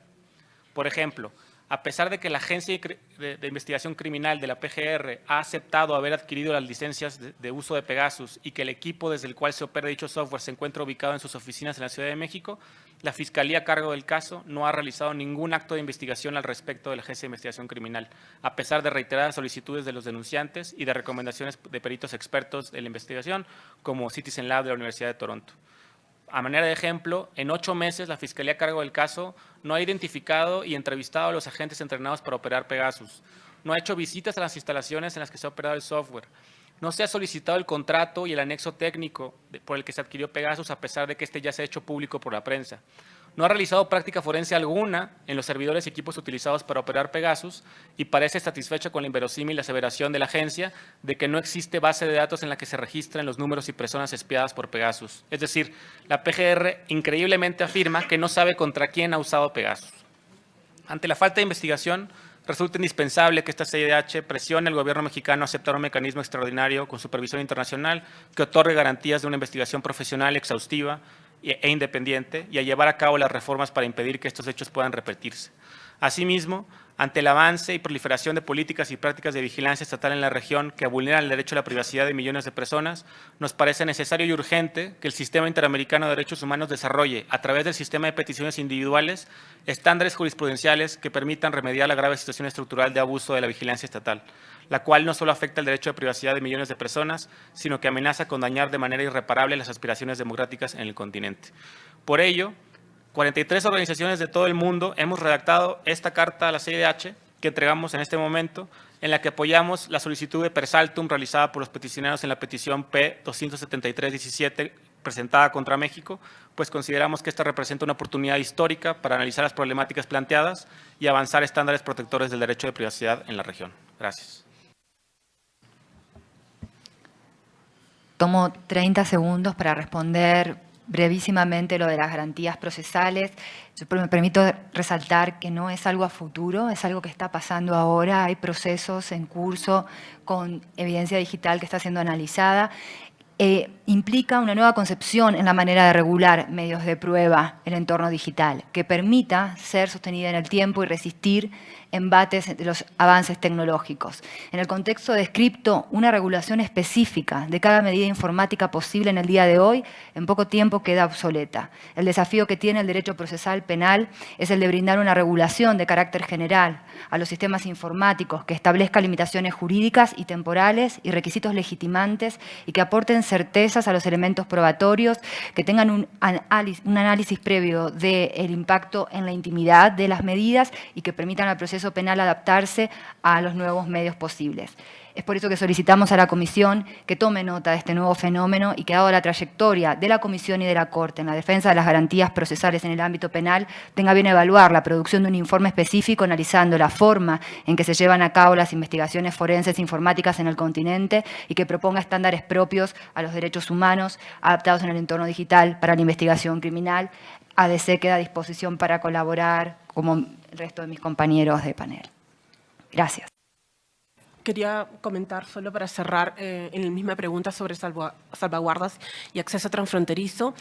Por ejemplo, a pesar de que la Agencia de Investigación Criminal de la PGR ha aceptado haber adquirido las licencias de uso de Pegasus y que el equipo desde el cual se opera dicho software se encuentra ubicado en sus oficinas en la Ciudad de México, la Fiscalía a cargo del caso no ha realizado ningún acto de investigación al respecto de la Agencia de Investigación Criminal, a pesar de reiteradas solicitudes de los denunciantes y de recomendaciones de peritos expertos de la investigación, como Citizen Lab de la Universidad de Toronto. A manera de ejemplo, en 8 meses la Fiscalía a cargo del caso no ha identificado y entrevistado a los agentes entrenados para operar Pegasus, no ha hecho visitas a las instalaciones en las que se ha operado el software, no se ha solicitado el contrato y el anexo técnico por el que se adquirió Pegasus a pesar de que este ya se ha hecho público por la prensa. No ha realizado práctica forense alguna en los servidores y equipos utilizados para operar Pegasus y parece satisfecho con la inverosímil aseveración de la agencia de que no existe base de datos en la que se registren los números y personas espiadas por Pegasus. Es decir, la PGR increíblemente afirma que no sabe contra quién ha usado Pegasus. Ante la falta de investigación, resulta indispensable que esta CIDH presione al gobierno mexicano a aceptar un mecanismo extraordinario con supervisión internacional que otorgue garantías de una investigación profesional, exhaustiva e independiente y a llevar a cabo las reformas para impedir que estos hechos puedan repetirse. Asimismo, ante el avance y proliferación de políticas y prácticas de vigilancia estatal en la región que vulneran el derecho a la privacidad de millones de personas, nos parece necesario y urgente que el Sistema Interamericano de Derechos Humanos desarrolle, a través del sistema de peticiones individuales, estándares jurisprudenciales que permitan remediar la grave situación estructural de abuso de la vigilancia estatal, la cual no solo afecta el derecho de privacidad de millones de personas, sino que amenaza con dañar de manera irreparable las aspiraciones democráticas en el continente. Por ello, 43 organizaciones de todo el mundo hemos redactado esta carta a la CIDH que entregamos en este momento, en la que apoyamos la solicitud de per saltum realizada por los peticionarios en la petición P-273-17 presentada contra México, pues consideramos que esta representa una oportunidad histórica para analizar las problemáticas planteadas y avanzar estándares protectores del derecho de privacidad en la región. Gracias. Tomo 30 segundos para responder brevísimamente lo de las garantías procesales. Yo me permito resaltar que no es algo a futuro, es algo que está pasando ahora. Hay procesos en curso con evidencia digital que está siendo analizada. Implica una nueva concepción en la manera de regular medios de prueba en el entorno digital, que permita ser sostenida en el tiempo y resistir embates de los avances tecnológicos. En el contexto descripto, una regulación específica de cada medida informática posible en el día de hoy, en poco tiempo queda obsoleta. El desafío que tiene el derecho procesal penal es el de brindar una regulación de carácter general a los sistemas informáticos que establezca limitaciones jurídicas y temporales y requisitos legitimantes y que aporten certezas a los elementos probatorios, que tengan un análisis previo del impacto en la intimidad de las medidas y que permitan al proceso penal adaptarse a los nuevos medios posibles. Es por eso que solicitamos a la Comisión que tome nota de este nuevo fenómeno y que, dado la trayectoria de la Comisión y de la Corte en la defensa de las garantías procesales en el ámbito penal, tenga bien evaluar la producción de un informe específico analizando la forma en que se llevan a cabo las investigaciones forenses informáticas en el continente y que proponga estándares propios a los derechos humanos adaptados en el entorno digital para la investigación criminal. ADC queda a disposición para colaborar como el resto de mis compañeros de panel. Gracias. Quería comentar, solo para cerrar, en la misma pregunta sobre salvaguardas y acceso transfronterizo.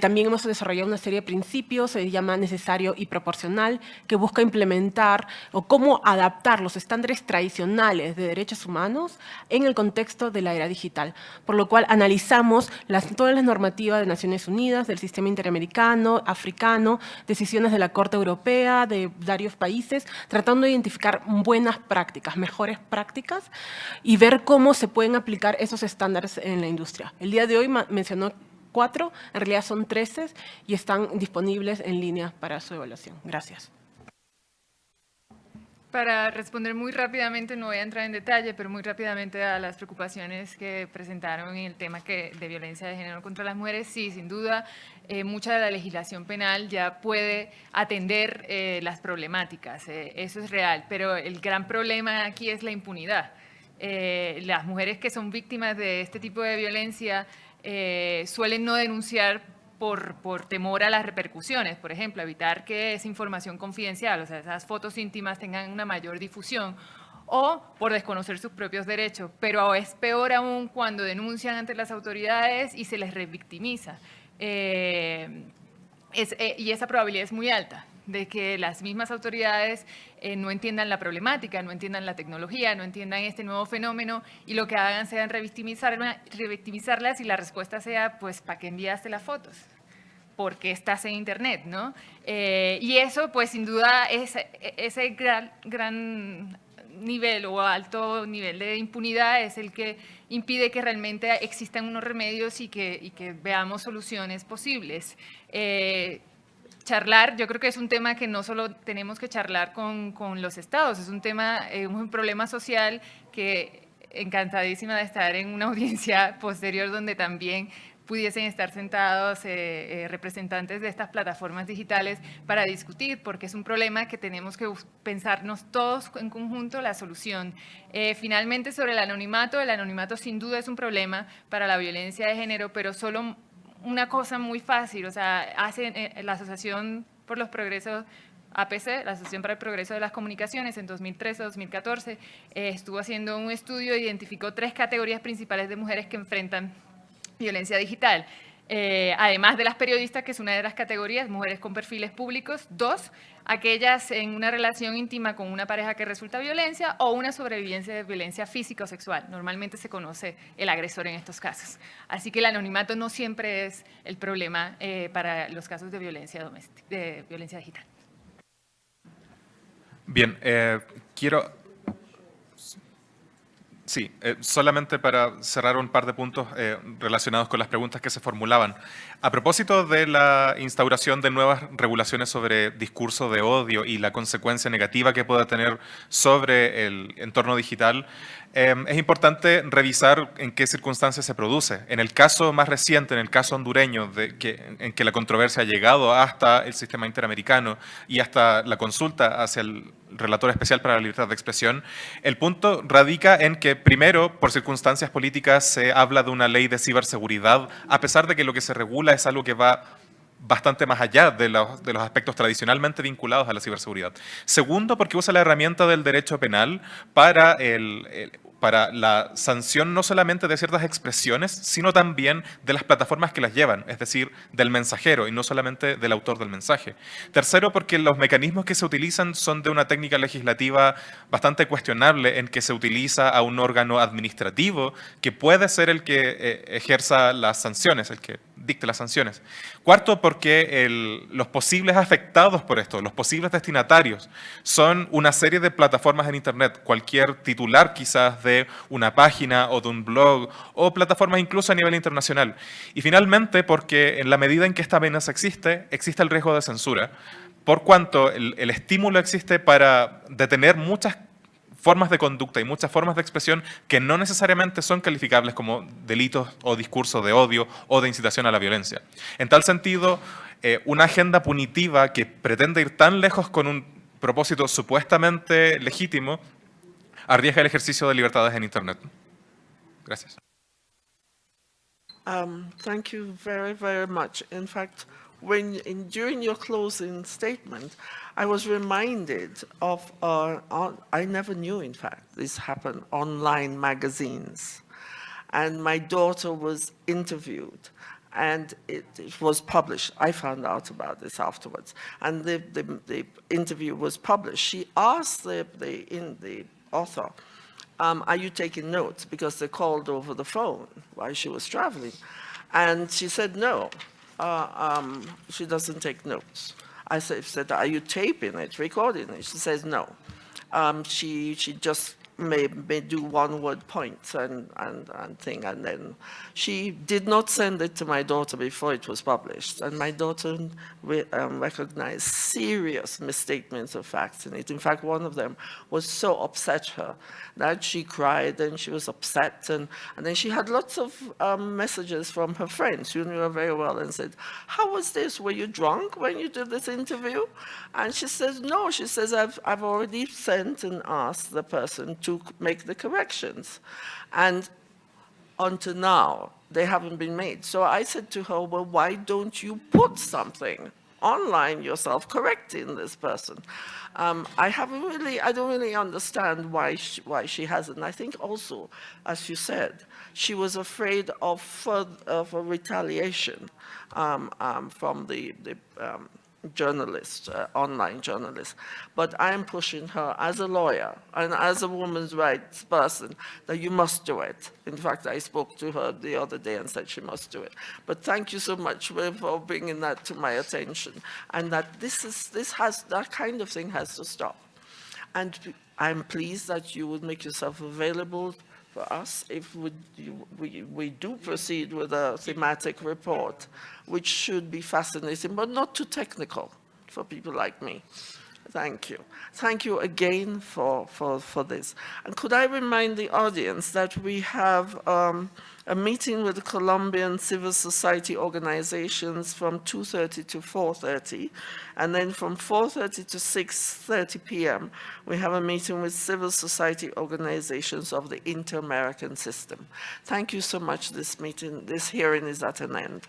También hemos desarrollado una serie de principios, se llama necesario y proporcional, que busca implementar o cómo adaptar los estándares tradicionales de derechos humanos en el contexto de la era digital. Por lo cual analizamos todas las normativas de Naciones Unidas, del sistema interamericano, africano, decisiones de la Corte Europea, de varios países, tratando de identificar buenas prácticas, mejores prácticas, y ver cómo se pueden aplicar esos estándares en la industria. El día de hoy mencionó 4, en realidad son 13 y están disponibles en línea para su evaluación. Gracias. Para responder muy rápidamente, no voy a entrar en detalle, pero muy rápidamente a las preocupaciones que presentaron en el tema de violencia de género contra las mujeres. Sí, sin duda, mucha de la legislación penal ya puede atender las problemáticas, eso es real, pero el gran problema aquí es la impunidad. Las mujeres que son víctimas de este tipo de violencia suelen no denunciar por temor a las repercusiones, por ejemplo, evitar que esa información confidencial, o sea, esas fotos íntimas tengan una mayor difusión, o por desconocer sus propios derechos, pero es peor aún cuando denuncian ante las autoridades y se les revictimiza. Y esa probabilidad es muy alta de que las mismas autoridades no entiendan la problemática, no entiendan la tecnología, no entiendan este nuevo fenómeno y lo que hagan sea revictimizarlas y la respuesta sea, pues, ¿para qué enviaste las fotos? Porque estás en Internet, ¿no? Y eso, pues, sin duda, ese gran nivel o alto nivel de impunidad es el que impide que realmente existan unos remedios y que veamos soluciones posibles. Charlar, yo creo que es un tema que no solo tenemos que charlar con los estados, es un problema social que encantadísima de estar en una audiencia posterior donde también pudiesen estar sentados representantes de estas plataformas digitales para discutir, porque es un problema que tenemos que pensarnos todos en conjunto la solución. Finalmente, sobre el anonimato sin duda es un problema para la violencia de género, pero solo una cosa muy fácil, o sea, la Asociación por los Progresos, APC, la Asociación para el Progreso de las Comunicaciones, en 2013-2014, estuvo haciendo un estudio e identificó 3 categorías principales de mujeres que enfrentan violencia digital. además de las periodistas, que es una de las categorías, mujeres con perfiles públicos. 2, aquellas en una relación íntima con una pareja que resulta violencia o una sobrevivencia de violencia física o sexual. Normalmente se conoce el agresor en estos casos. Así que el anonimato no siempre es el problema para los casos de violencia doméstica, de violencia digital. Bien, solamente para cerrar un par de puntos relacionados con las preguntas que se formulaban. A propósito de la instauración de nuevas regulaciones sobre discurso de odio y la consecuencia negativa que pueda tener sobre el entorno digital, es importante revisar en qué circunstancias se produce. En el caso más reciente, en el caso hondureño, en que la controversia ha llegado hasta el sistema interamericano y hasta la consulta hacia el relator especial para la libertad de expresión, el punto radica en que, primero, por circunstancias políticas se habla de una ley de ciberseguridad, a pesar de que lo que se regula es algo que va bastante más allá de los aspectos tradicionalmente vinculados a la ciberseguridad. Segundo, porque usa la herramienta del derecho penal para la sanción no solamente de ciertas expresiones, sino también de las plataformas que las llevan, es decir, del mensajero y no solamente del autor del mensaje. Tercero, porque los mecanismos que se utilizan son de una técnica legislativa bastante cuestionable, en que se utiliza a un órgano administrativo que puede ser el que ejerza las sanciones, el que dicte las sanciones. Cuarto, porque los posibles afectados por esto, los posibles destinatarios, son una serie de plataformas en Internet, cualquier titular quizás de una página o de un blog, o plataformas incluso a nivel internacional. Y finalmente, porque en la medida en que esta amenaza existe el riesgo de censura, por cuanto el estímulo existe para detener muchas formas de conducta y muchas formas de expresión que no necesariamente son calificables como delitos o discurso de odio o de incitación a la violencia. En tal sentido, una agenda punitiva que pretende ir tan lejos con un propósito supuestamente legítimo arriesga el ejercicio de libertades en Internet. Gracias. Thank you very, very much. In fact, during your closing statement, I was reminded of, I never knew, in fact, this happened, online magazines. And my daughter was interviewed, and it was published. I found out about this afterwards. And the interview was published. She asked the author, are you taking notes? Because they called over the phone while she was traveling. And she said no, she doesn't take notes. I said, are you taping it, recording it? She says no. She just may do one-word points and thing, and then she did not send it to my daughter before it was published, and my daughter recognized serious misstatements of facts in it. In fact, one of them was so upset her that she cried and she was upset, and then she had lots of messages from her friends who knew her very well and said, how was this? Were you drunk when you did this interview? And she says, no. She says, I've already sent and asked the person to make the corrections. And until now, they haven't been made. So I said to her, well, why don't you put something online yourself correcting this person? I don't really understand why she hasn't. I think also, as you said, she was afraid of a retaliation from the journalist, online journalist. But I am pushing her as a lawyer and as a women's rights person that you must do it. In fact, I spoke to her the other day and said she must do it. But thank you so much for bringing that to my attention, and that that kind of thing has to stop. And I'm pleased that you would make yourself available for us if we do proceed with a thematic report, which should be fascinating, but not too technical for people like me. Thank you. Thank you again for this. And could I remind the audience that we have a meeting with the Colombian civil society organizations from 2:30 to 4:30, and then from 4:30 to 6:30 p.m. we have a meeting with civil society organizations of the Inter-American System. Thank you so much. This hearing is at an end.